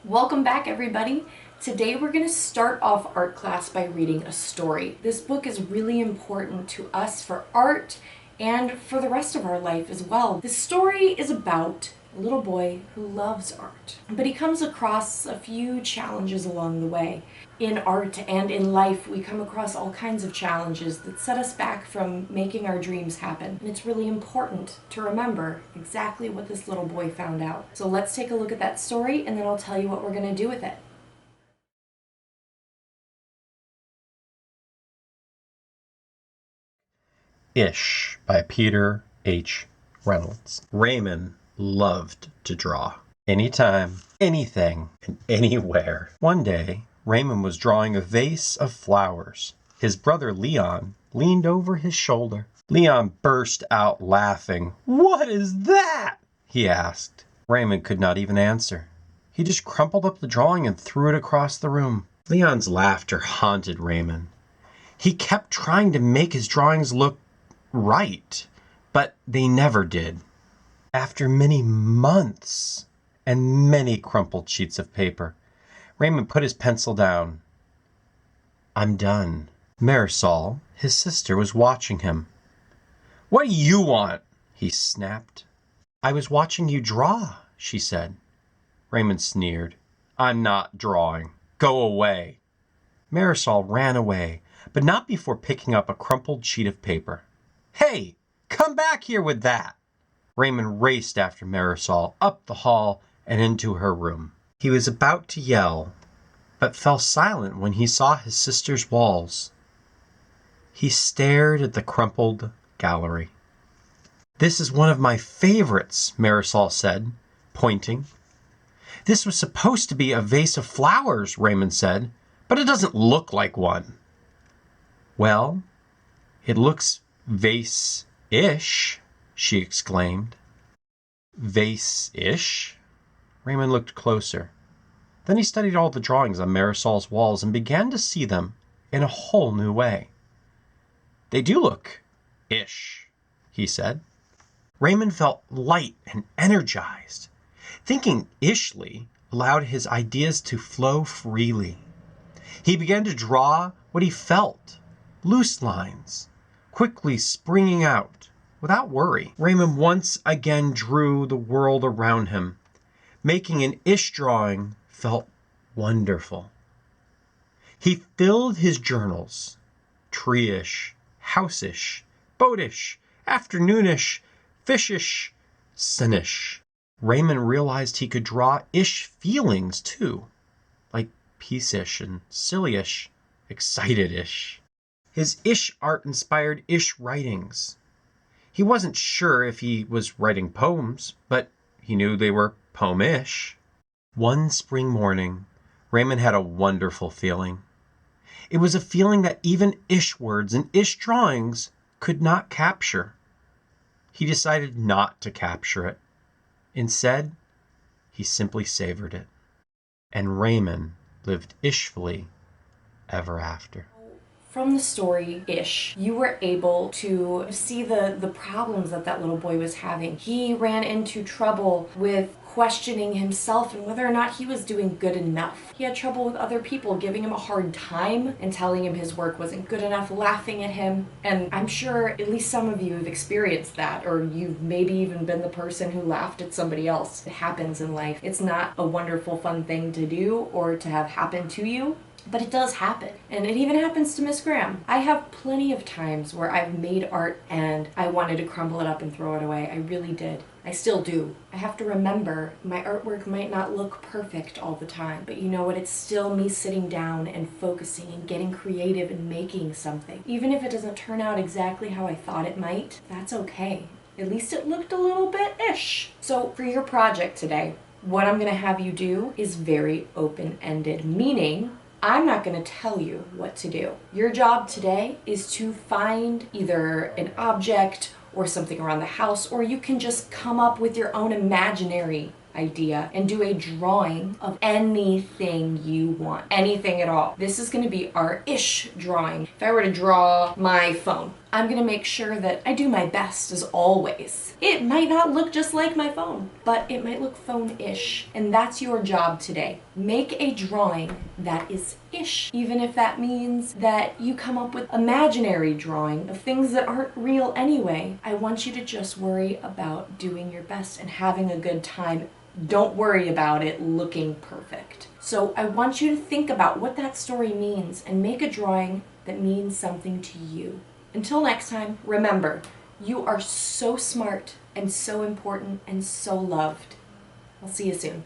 Welcome back, everybody. Today we're going to start off art class by reading a story. This book is really important to us for art and for the rest of our life as well. This story is about a little boy who loves art, but he comes across a few challenges along the way. In art and in life, we come across all kinds of challenges that set us back from making our dreams happen. And it's really important to remember exactly what this little boy found out. So let's take a look at that story, and then I'll tell you what we're going to do with it. Ish by Peter H. Reynolds. Raymond loved to draw. Anytime, anything, and anywhere. One day, Raymond was drawing a vase of flowers. His brother Leon leaned over his shoulder. Leon burst out laughing. "What is that?" he asked. Raymond could not even answer. He just crumpled up the drawing and threw it across the room. Leon's laughter haunted Raymond. He kept trying to make his drawings look right, but they never did. After many months and many crumpled sheets of paper, Raymond put his pencil down. "I'm done." Marisol, his sister, was watching him. "What do you want?" he snapped. "I was watching you draw," she said. Raymond sneered. "I'm not drawing. Go away." Marisol ran away, but not before picking up a crumpled sheet of paper. "Hey, come back here with that!" Raymond raced after Marisol up the hall and into her room. He was about to yell, but fell silent when he saw his sister's walls. He stared at the crumpled gallery. "This is one of my favorites," Marisol said, pointing. "This was supposed to be a vase of flowers," Raymond said, "but it doesn't look like one." "Well, it looks vase-ish," she exclaimed. "Vase-ish?" Raymond looked closer. Then he studied all the drawings on Marisol's walls and began to see them in a whole new way. "They do look ish," he said. Raymond felt light and energized. Thinking ishly allowed his ideas to flow freely. He began to draw what he felt, loose lines, quickly springing out without worry. Raymond once again drew the world around him. Making an ish drawing felt wonderful. He filled his journals, tree-ish, house-ish, boat-ish, afternoon-ish, fish-ish, sun-ish. Raymond realized he could draw ish feelings too, like peace-ish and silly-ish, excited-ish. His ish art inspired ish writings. He wasn't sure if he was writing poems, but he knew they were poem-ish. One spring morning, Raymond had a wonderful feeling. It was a feeling that even ish words and ish drawings could not capture. He decided not to capture it. Instead, he simply savored it. And Raymond lived ishfully ever after. From the story-ish, you were able to see the problems that little boy was having. He ran into trouble with questioning himself and whether or not he was doing good enough. He had trouble with other people giving him a hard time and telling him his work wasn't good enough, laughing at him. And I'm sure at least some of you have experienced that, or you've maybe even been the person who laughed at somebody else. It happens in life. It's not a wonderful, fun thing to do or to have happen to you. But it does happen. And it even happens to Miss Graham. I have plenty of times where I've made art and I wanted to crumble it up and throw it away. I really did. I still do. I have to remember my artwork might not look perfect all the time, but you know what? It's still me sitting down and focusing and getting creative and making something. Even if it doesn't turn out exactly how I thought it might, that's okay. At least it looked a little bit-ish. So for your project today, what I'm gonna have you do is very open-ended, meaning I'm not going to tell you what to do. Your job today is to find either an object or something around the house, or you can just come up with your own imaginary idea and do a drawing of anything you want, anything at all. This is going to be our ish drawing. If I were to draw my phone, I'm gonna make sure that I do my best as always. It might not look just like my phone, but it might look phone-ish. And that's your job today. Make a drawing that is ish. Even if that means that you come up with imaginary drawing of things that aren't real anyway. I want you to just worry about doing your best and having a good time. Don't worry about it looking perfect. So I want you to think about what that story means and make a drawing that means something to you. Until next time, remember, you are so smart and so important and so loved. I'll see you soon.